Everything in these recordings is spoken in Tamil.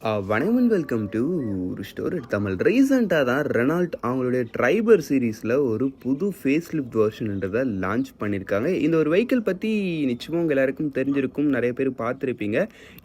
வணக்கம் வெல்கம் டு ஸ்டோர் தமிழ். ரீசெண்டாக தான் ரெனால்ட் அவங்களுடைய ட்ரைபர் சீரீஸில் ஒரு புது ஃபேஸ் லிஃப்ட் வெர்ஷன்ன்றதை லான்ச் பண்ணியிருக்காங்க. இந்த ஒரு வெஹிக்கிள் பற்றி நிச்சயமாக உங்கள் எல்லாருக்கும் தெரிஞ்சிருக்கும், நிறைய பேர் பார்த்துருப்பீங்க.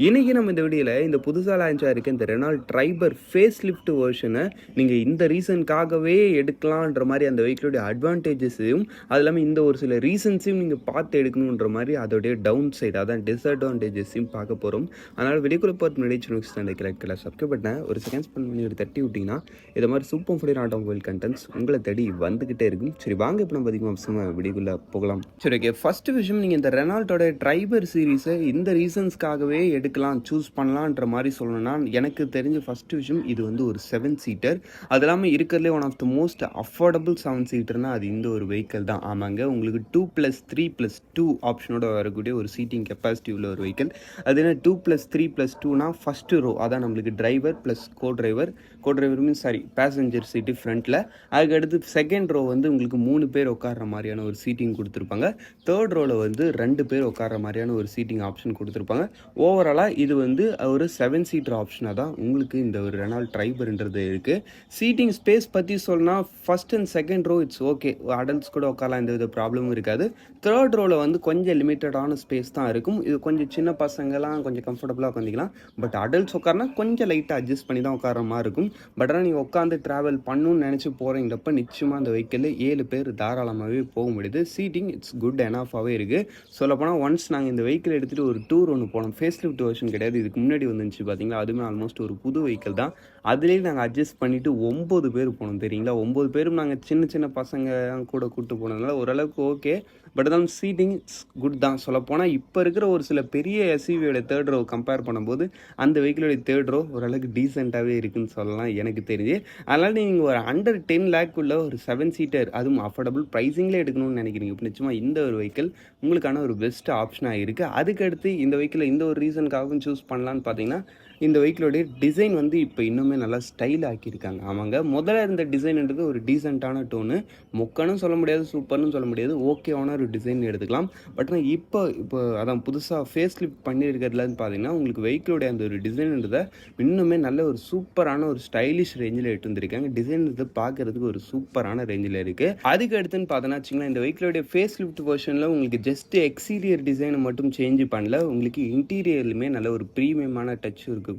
இன்றைக்கி நம்ம இந்த வீடியோவில் இந்த புதுசாக லான்ச் ஆகிருக்க இந்த ரெனால்ட் ட்ரைபர் ஃபேஸ் லிஃப்ட் வெர்ஷனை நீங்கள் இந்த ரீசனுக்காகவே எடுக்கலான்ற மாதிரி அந்த வெஹிக்கிளுடைய அட்வான்டேஜஸையும் அது இல்லாமல் இந்த ஒரு சில ரீசன்ஸையும் நீங்கள் பார்த்து எடுக்கணுன்ற மாதிரி அதோடைய டவுன் சைடு அதான் டிஸ்அட்வான்டேஜஸையும் பார்க்க போகிறோம். அதனால் வீடியோக்குள்ளே பார்த்து முன்னாடி சப்ஸ்கிரைப் பண்ண ஒரு செகண்ட் ஸ்பெண்ட் பண்ணி ஒரு தட்டி விட்டிங்கன்னா இது மாதிரி சூப்பர் ஃபுடி ஆட்டோமொபைல் கண்டென்ட்ஸ் உங்களை தேடி வந்துகிட்டே இருக்கும். சரி வாங்க இப்போ நம்ம அதிகமாக வீடியோக்குள்ளே போகலாம். சரி ஓகே, ஃபர்ஸ்ட் விஷயம், நீங்கள் இந்த ரெனால்ட்டோட ட்ரைபர் சீரீஸை இந்த ரீசன்ஸ்க்காகவே எடுக்கலாம் சூஸ் பண்ணலான்ற மாதிரி சொல்லணும்னா எனக்கு தெரிஞ்ச ஃபர்ஸ்ட் விஷயம் இது வந்து ஒரு 7 சீட்டர். அது இல்லாமல் இருக்கிறதுலே one of the most affordable 7 சீட்டர்னா அது இந்த ஒரு வெஹிக்கிள் தான். ஆமாங்க, உங்களுக்கு 2+3+2 ஆப்ஷனோட வரக்கூடிய ஒரு சீட்டிங் கெப்பாசிட்டி உள்ள ஒரு வெஹிக்கிள். அது என்ன 2+3+2னா ஃபர்ஸ்ட் ரோ அதான் நம்மளுக்கு driver plus co driver means passenger seat ஃப்ரண்ட்டில். அதுக்கடுத்து செகண்ட் ரோ வந்து உங்களுக்கு 3 பேர் உட்கார்ற மாதிரியான ஒரு சீட்டிங் கொடுத்துருப்பாங்க. தேர்ட் ரோவில் வந்து 2 பேர் உட்கார்ற மாதிரியான ஒரு சீட்டிங் ஆப்ஷன் கொடுத்துருப்பாங்க. ஓவராலாக இது வந்து ஒரு 7 சீட்டர் ஆப்ஷனாக தான் உங்களுக்கு இந்த ஒரு ரெனால்ட் ட்ரைபர்ன்றது இருக்குது. சீட்டிங் ஸ்பேஸ் பற்றி சொன்னால் first and second row it's okay, adults கூட உட்காரலாம், எந்த வித ப்ராப்ளமும் இருக்காது. தேர்ட் ரோவில் வந்து கொஞ்சம் லிமிட்டடான ஸ்பேஸ் தான் இருக்கும். இது கொஞ்சம் சின்ன பசங்கள்லாம் கொஞ்சம் கம்ஃபர்டபுளாக உட்காந்துக்கலாம். பட் அடல்ட்ஸ் உட்காரனா கொஞ்சம் லைட்டாக அட்ஜஸ்ட் பண்ணி தான் உட்கார மாதிரி இருக்கும். பட் ஆனால் நீங்கள் உட்காந்து ட்ராவல் பண்ணணும்னு நினச்சி போகிறீங்களப்ப நிச்சயமாக அந்த வெஹிக்கிளில் 7 பேர் தாராளமாகவே போக முடியுது. சீட்டிங் இட்ஸ் குட் எனாஃபாகவே இருக்குது. சொல்லப்போனால் ஒன்ஸ் நாங்கள் இந்த வெஹிக்கிள் எடுத்துகிட்டு ஒரு டூர் ஒன்று போனோம். ஃபேஸ் லிஃப்ட் வெர்ஷன் கிடையாது, இதுக்கு முன்னாடி வந்துச்சு பார்த்தீங்களா, அதுவுமே ஆல்மோஸ்ட் ஒரு புது வெஹிக்கிள் தான். அதுலேயே நாங்கள் அட்ஜஸ்ட் பண்ணிவிட்டு 9 பேர் போனோம் தெரியுங்களா. 9 பேரும் நாங்கள் சின்ன பசங்க கூட கூப்பிட்டு போனதுனால ஓரளவுக்கு ஓகே. பட் தான் சீட்டிங் குட் தான். சொல்லப்போனால் இப்போ இருக்கிற ஒரு சில பெரிய எஸ்யூவியோட தேர்ட் ரோ கம்பேர் பண்ணும்போது அந்த வெஹிக்கிளோடைய தேர்ட் ரோ ஓரளவுக்கு டீசெண்டாகவே இருக்குன்னு சொல்லலாம் எனக்கு தெரிஞ்சு. அதனால் நீங்கள் ஒரு அண்டர் 10 lakh உள்ள ஒரு 7 சீட்டர் அதுவும் அஃபோர்டபுள் ப்ரைஸிங்கில் எடுக்கணும்னு நினைக்கிறீங்க இப்போ நிச்சயமாக இந்த ஒரு வெஹிக்கிள் உங்களுக்கான ஒரு பெஸ்ட் ஆப்ஷனாக இருக்குது. அதுக்கடுத்து இந்த வெஹிக்கிளை இந்த ஒரு ரீசனுக்காகவும் சூஸ் பண்ணலான்னு பார்த்தீங்கன்னா இந்த வெஹிக்கிளோடைய டிசைன் வந்து இப்போ இன்னுமே நல்லா ஸ்டைல் ஆக்கியிருக்காங்க. ஆமாங்க, முதல்ல இருந்த டிசைன்ன்றது ஒரு டீசெண்டான டோனு, மொக்கனும் சொல்ல முடியாது, சூப்பர்னு சொல்ல முடியாது, ஓகேவான ஒரு டிசைன் எடுத்துக்கலாம். பட் ஆனால் இப்போ அதான் புதுசாக ஃபேஸ் லிஃப்ட் பண்ணியிருக்கிறதுலன்னு பார்த்தீங்கன்னா உங்களுக்கு வெஹிக்கிளோடைய அந்த ஒரு டிசைன்ன்றதை இன்னுமே நல்ல ஒரு சூப்பரான ஒரு ஸ்டைலிஷ் ரேஞ்சில் எடுத்து வந்திருக்காங்க. டிசைன் பார்க்கறதுக்கு ஒரு சூப்பரான ரேஞ்சில் இருக்குது. அதுக்கு அடுத்துன்னு பார்த்தோன்னா வச்சுங்களேன், இந்த வெஹிக்கிளோடைய ஃபேஸ் லிஃப்ட் வெர்ஷனில் உங்களுக்கு ஜஸ்ட் எக்ஸ்டீரியர் டிசைனை மட்டும் சேஞ்ச் பண்ணல, உங்களுக்கு இன்டீரியர்லுமே நல்ல ஒரு ப்ரீமியமான டச் இருக்கக்கூடிய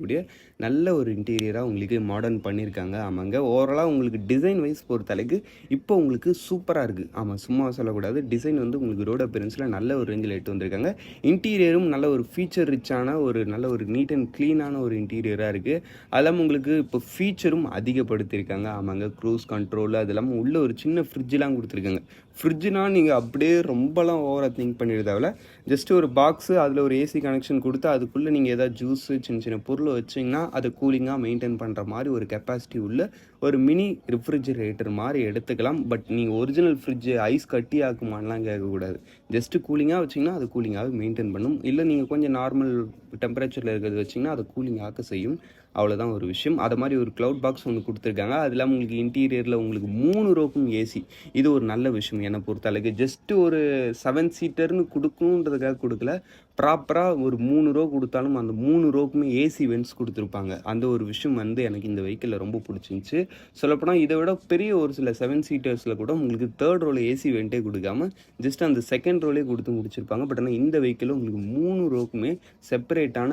நல்ல ஒரு இன்டீரியராக உங்களுக்கு மாடர்ன் பண்ணியிருக்காங்க. ஆமாங்க, ஓவராலாக உங்களுக்கு டிசைன் வைஸ் பொறுத்தளவுக்கு இப்போ உங்களுக்கு சூப்பராக இருக்குது. ஆமாம், சும்மா சொல்லக்கூடாது, டிசைன் வந்து உங்களுக்கு ரோட் அப்பியரன்ஸில் நல்ல ஒரு ரேஞ்சில் எடுத்து வந்திருக்காங்க. இன்டீரியரும் நல்ல ஒரு ஃபீச்சர் ரிச்சான ஒரு நல்ல ஒரு நீட் அண்ட் க்ளீனான ஒரு இன்டீரியராக இருக்குது. அதெல்லாம் உங்களுக்கு இப்போ ஃபீச்சரும் அதிகப்படுத்தியிருக்காங்க. ஆமாங்க, க்ரூஸ் கண்ட்ரோல் அது இல்லாமல் உள்ள ஒரு சின்ன ஃப்ரிட்ஜெலாம் கொடுத்துருக்காங்க. ஃப்ரிட்ஜுனால் நீங்கள் அப்படியே ரொம்பலாம் ஓவராக திங்க் பண்ணிடுறதாவில் ஜஸ்ட் ஒரு பாக்ஸு அதில் ஒரு ஏசி கனெக்ஷன் கொடுத்து அதுக்குள்ளே நீங்கள் ஏதாவது ஜூஸு சின்ன பொருளை வச்சிங்கன்னா அதை கூலிங்காக மெயின்டைன் பண்ணுற மாதிரி ஒரு கெப்பாசிட்டி உள்ள ஒரு மினி ரெஃப்ரிஜிரேட்டர் மாதிரி எடுத்துக்கலாம். பட் நீங்கள் ஒரிஜினல் ஃப்ரிட்ஜு ஐஸ் கட்டி ஆக்குமானலாம் கேட்கக்கூடாது. ஜஸ்ட்டு கூலிங்காக வச்சிங்கன்னா அது கூலிங்காகவே மெயின்டைன் பண்ணும். இல்லை நீங்கள் கொஞ்சம் நார்மல் டெம்பரேச்சரில் இருக்கிறது வச்சிங்கன்னா அதை கூலிங் ஆக்க செய்யும். அவ்வளோதான் ஒரு விஷயம். அது மாதிரி ஒரு க்ளவுட் பாக்ஸ் ஒன்று கொடுத்துருக்காங்க. அது இல்லாமல் உங்களுக்கு இன்டீரியரில் உங்களுக்கு 3 ரோக்கும் ஏசி. இது ஒரு நல்ல விஷயம் என்னை பொறுத்தளவுக்கு. ஜஸ்ட்டு ஒரு 7 சீட்டர்னு கொடுக்கணுன்றதுக்காக கொடுக்கல, ப்ராப்பராக ஒரு 3 ரோ கொடுத்தாலும் அந்த 3 ரோக்குமே ஏசி வென்ட்ஸ் கொடுத்துருப்பாங்க. அந்த ஒரு விஷயம் வந்து எனக்கு இந்த வெஹிக்கிளில் ரொம்ப பிடிச்சிருந்துச்சு. சொல்லப்போனால் இதை விட பெரிய ஒரு சில 7 சீட்டர்ஸில் கூட உங்களுக்கு தேர்ட் ரோவில் ஏசி வென்ட்டே கொடுக்காம ஜஸ்ட் அந்த செகண்ட் ரோலே கொடுத்து முடிச்சிருப்பாங்க. பட் ஆனால் இந்த வெஹிக்கிளில் உங்களுக்கு 3 ரோக்குமே செப்பரேட்டான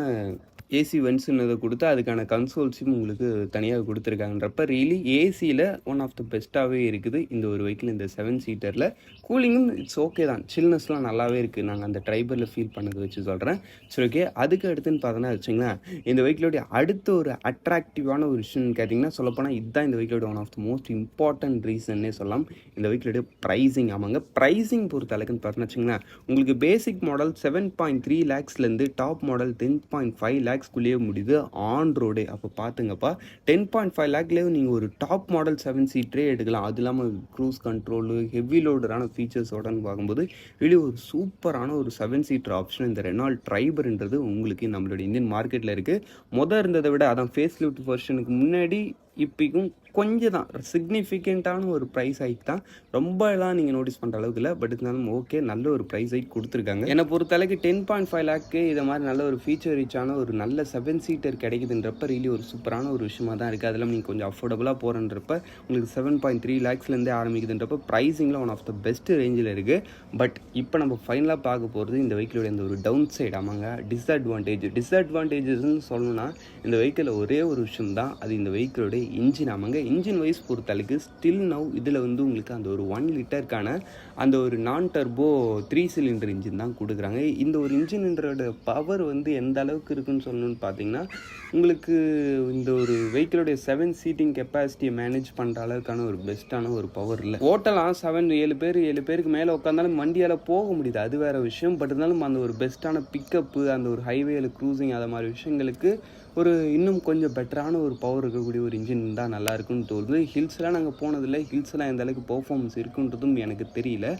ஏசி வென்ட்ஸுன்னதை கொடுத்து அதுக்கான கன்சோல்ஸும் உங்களுக்கு தனியாக கொடுத்துருக்காங்கன்றப்ப ரியலி ஏசியில் ஒன் ஆஃப் த பெஸ்ட்டாகவே இருக்குது இந்த ஒரு வெஹிக்கிள். இந்த 7 சீட்டரில் கூலிங்கும் இட்ஸ் ஓகே தான், சில்னஸ்லாம் நல்லாவே இருக்குது. நாங்கள் அந்த ட்ரைபரில் ஃபீல் பண்ணதை வச்சு சொல்கிறேன். சரி ஓகே, அதுக்கு அடுத்துன்னு பார்த்தோன்னா வச்சுங்களேன், இந்த வெஹிக்கிளோடைய அடுத்த ஒரு அட்ராக்டிவான ஒரு விஷயம்னு கேட்டிங்கன்னா சொல்லப்போனால் இதுதான் இந்த வெஹிக்கிளோட one of the most important ரீசன்னே சொல்லலாம். இந்த வெஹிக்கிளோடைய ப்ரைஸிங். ஆமாங்க, ப்ரைஸிங் பொறுத்த அளவுக்குன்னு பார்த்தோன்னா வச்சுங்களேன், உங்களுக்கு பேசிக் மாடல் 7.3 lakhsலேருந்து டாப் மாடல் 10.5 lakhs குள்ளேயே முடியுது ஆன் ரோடே. அப்போ பார்த்துங்கப்பா, 10.5 lakhலேயே நீங்கள் ஒரு டாப் மாடல் 7 சீட்டரே எடுக்கலாம். அது இல்லாமல் க்ரூஸ் கண்ட்ரோலு ஹெவி லோடரான ஃபீச்சர்ஸோடன்னு பார்க்கும்போது வெளியே ஒரு சூப்பரான ஒரு 7 சீட்டர் ஆப்ஷன் இந்த ரெனால்ட் ட்ரைபர்ன்றது உங்களுக்கு நம்மளுடைய இந்தியன் மார்க்கெட்டில் இருக்குது. இருந்ததை விட அதான் ஃபேஸ் லிஃப்ட் வெர்ஷனுக்கு முன்னாடி இப்போக்கும் கொஞ்சம் தான் சிக்னிஃபிகண்ட்டான ஒரு ப்ரைஸ் ஹைக் தான். ரொம்பலாம் நீங்கள் நோட்டீஸ் பண்ணுற அளவுக்கு இல்லை, பட் இருந்தாலும் ஓகே, நல்ல ஒரு ப்ரைஸ் ஹைக் கொடுத்துருக்காங்க. என்னை பொறுத்தளவுக்கு 10.5 லேக்கு இதை மாதிரி நல்ல ஒரு ஃபீச்சர் ரிச்சான ஒரு நல்ல 7 சீட்டர் கிடைக்குதுன்றப்ப ரியலி ஒரு சூப்பரான ஒரு விஷயமா தான் இருக்குது. அதெல்லாம் நீங்கள் கொஞ்சம் அஃபோர்டபுளாக போகிறன்றப்ப உங்களுக்கு 7.3 லேக்ஸ்லேருந்தே ஆரம்பிக்குதுன்றப்ப ப்ரைஸிங்கில் ஒன் ஆஃப் த பெஸ்ட் ரேஞ்சில் இருக்குது. பட் இப்போ நம்ம ஃபைனலாக பார்க்க போகிறது இந்த வெஹிக்கிளோட இந்த ஒரு டவுன் சைடு. ஆமாங்க, டிஸ்அட்வான்டேஜஸ்ன்னு சொல்லணும்னா இந்த வெஹிக்கிளில் ஒரே ஒரு விஷயம் தான், அது இந்த வெஹிக்கிளோட இன்ஜின். ஆமாங்க, இன்ஜின் வைஸ் பொறுத்தளவுக்கு ஸ்டில் நவ் இதில் வந்து உங்களுக்கு அந்த ஒரு 1 லிட்டருக்கான அந்த ஒரு நான் டர்போ 3 சிலிண்டர் இன்ஜின் தான் கொடுக்குறாங்க. இந்த ஒரு இன்ஜின்ன்றோட பவர் வந்து எந்த அளவுக்கு இருக்குன்னு சொல்லணும்னு பார்த்தீங்கன்னா, உங்களுக்கு இந்த ஒரு வெஹிக்கிளோடைய 7 சீட்டிங் கெப்பாசிட்டியை மேனேஜ் பண்ணுற அளவுக்கான ஒரு பெஸ்ட்டான ஒரு பவர் இல்லை. ஓட்டலாம் 7 பேருக்கு மேலே உட்காந்தாலும் வண்டியால் போக முடியுது, அது வேறு விஷயம். பட் இருந்தாலும் அந்த ஒரு பெஸ்ட்டான பிக்கப்பு, அந்த ஒரு ஹைவேல க்ரூசிங், அது மாதிரி விஷயங்களுக்கு ஒரு இன்னும் கொஞ்சம் பெட்டரான ஒரு பவர் இருக்கக்கூடிய ஒரு இன்ஜின் தான் நல்லா இருக்குன்னு தோணுது. ஹில்ஸ்லாம் நாங்கள் போனதில்லை, ஹில்ஸ்லாம் எந்த அளவுக்கு பர்ஃபார்மன்ஸ் இருக்குன்றதும் எனக்கு தெரியல.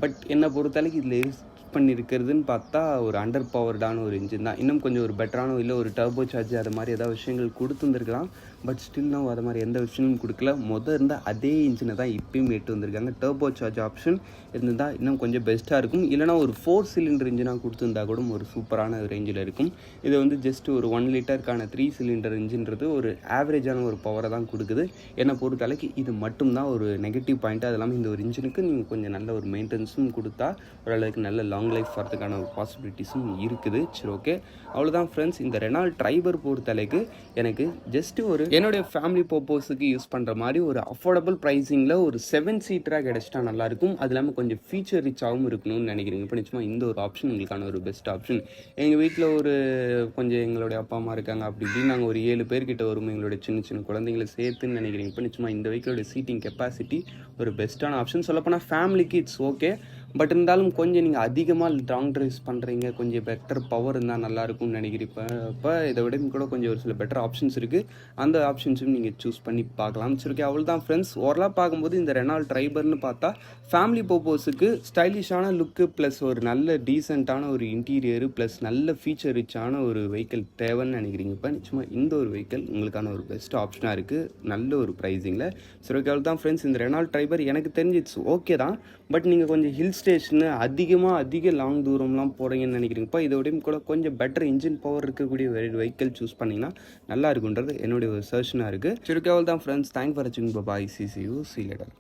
பட் என்னை பொறுத்தளவுக்கு இதில் யூஸ் பண்ணியிருக்கிறதுன்னு பார்த்தா ஒரு அண்டர் பவர்டான ஒரு இன்ஜின் தான். இன்னும் கொஞ்சம் ஒரு பெட்டரான இல்லை ஒரு டர்போ சார்ஜ் அது மாதிரி ஏதாவது விஷயங்கள் கொடுத்துருந்துருக்கலாம். பட் ஸ்டில் நான் அது மாதிரி எந்த விஷயமும் கொடுக்கல. இருந்தால் அதே இன்ஜினை தான் இப்பயும் எட்டு வந்திருக்காங்க. டர்போ சார்ஜ் ஆப்ஷன் இருந்தால் இன்னும் கொஞ்சம் பெஸ்ட்டாக இருக்கும். இல்லைனா ஒரு 4 சிலிண்டர் இன்ஜினாக கொடுத்துருந்தா கூட ஒரு சூப்பரான ரேஞ்சில் இருக்கும். இது வந்து ஜஸ்ட் ஒரு 1 லிட்டருக்கான 3 சிலிண்டர் இன்ஜின்றது ஒரு ஆவரேஜான ஒரு பவரை தான் கொடுக்குது. என்னை பொறுத்தளவுக்கு இது மட்டும்தான் ஒரு நெகட்டிவ் பாயிண்ட். அது இல்லாமல் இந்த ஒரு இன்ஜினுக்கு நீங்கள் கொஞ்சம் நல்ல ஒரு மெயின்டெனன்ஸும் கொடுத்தா ஓரளவுக்கு நல்ல லாங் லைஃப் வரதுக்கான ஒரு பாசிபிலிட்டிஸும் இருக்குது. சரி, ஓகே, அவ்வளோதான் ஃப்ரெண்ட்ஸ். இந்த ரெனால்ட் ட்ரைபர் பொறுத்தளவுக்கு எனக்கு ஜஸ்ட் ஒரு என்னுடைய ஃபேமிலி பர்பஸுக்கு யூஸ் பண்ணுற மாதிரி ஒரு அஃபோர்டபுள் ப்ரைஸிங்கில் ஒரு 7 சீட்டராக கிடச்சிட்டா நல்லாயிருக்கும். அது இல்லாமல் கொஞ்சம் ஃபீச்சர் ரிச்சாகவும் இருக்கணும்னு நினைக்கிறீங்க. இப்போ நிச்சயமாக இந்த ஒரு ஆப்ஷன் உங்களுக்கான ஒரு பெஸ்ட் ஆப்ஷன். எங்கள் வீட்டில் ஒரு கொஞ்சம் எங்களுடைய அப்பா அம்மா இருக்காங்க, அப்படி இப்படின்னு நாங்கள் ஒரு 7 பேர்கிட்ட வரும், எங்களுடைய சின்ன சின்ன குழந்தைங்களை சேர்த்துன்னு நினைக்கிறீங்க. இப்போ நிச்சயமாக இந்த வெஹிக்கிளோட சீட்டிங் கெப்பாசிட்டி ஒரு பெஸ்ட்டான ஆப்ஷன். சொல்லப்போனால் ஃபேமிலிக்கு இட்ஸ் ஓகே. பட் இருந்தாலும் கொஞ்சம் நீங்கள் அதிகமாக லாங் ட்ரைவ்ஸ் பண்ணுறீங்க, கொஞ்சம் பெட்டர் பவர் இருந்தால் நல்லாயிருக்கும்னு நினைக்கிறீங்க. இப்போ இதை விட கூட கொஞ்சம் ஒரு சில பெட்டர் ஆப்ஷன்ஸ் இருக்குது. அந்த ஆப்ஷன்ஸும் நீங்கள் சூஸ் பண்ணி பார்க்கலாம். சரி, ஓகே, அவ்வளோ தான் ஃப்ரெண்ட்ஸ். ஓவராலாக பார்க்கும்போது இந்த ரெனால்ட் ட்ரைபர்னு பார்த்தா ஃபேமிலி பர்பஸுக்கு ஸ்டைலிஷான லுக்கு ப்ளஸ் ஒரு நல்ல டீசெண்டான ஒரு இன்டீரியரு ப்ளஸ் நல்ல ஃபீச்சர் ரிச்சான ஒரு வெஹிக்கிள் தேவைன்னு நினைக்கிறீங்க. இப்போ நிச்சயமாக இந்த ஒரு வெஹிக்கிள் உங்களுக்கான ஒரு பெஸ்ட் ஆப்ஷனாக இருக்குது, நல்ல ஒரு ப்ரைஸிங்கில். சரி, ஓகே, அவ்வளோ தான் ஃப்ரெண்ட்ஸ். இந்த ரெனால்ட் ட்ரைபர் எனக்கு தெரிஞ்சு இட்ஸ் ஓகே தான். பட் நீங்கள் கொஞ்சம் ஹில் ஸ்டேஷனு அதிக லாங் தூரம்லாம் போகிறீங்கன்னு நினைக்கிறீங்கப்பா, இதோடையும் கூட கொஞ்சம் பெட்டர் இன்ஜின் பவர் இருக்கக்கூடிய வெஹிக்கிள் சூஸ் பண்ணிங்கன்னா நல்லா இருக்குன்றது என்னுடைய ஒரு சர்ஷனாக இருக்குது. சரி, ஓகே, அவ்வளோ தான் ஃப்ரெண்ட்ஸ். தேங்க் ஃபார் வாட்சிங். பாய், சி யூ சி லேட்டர்.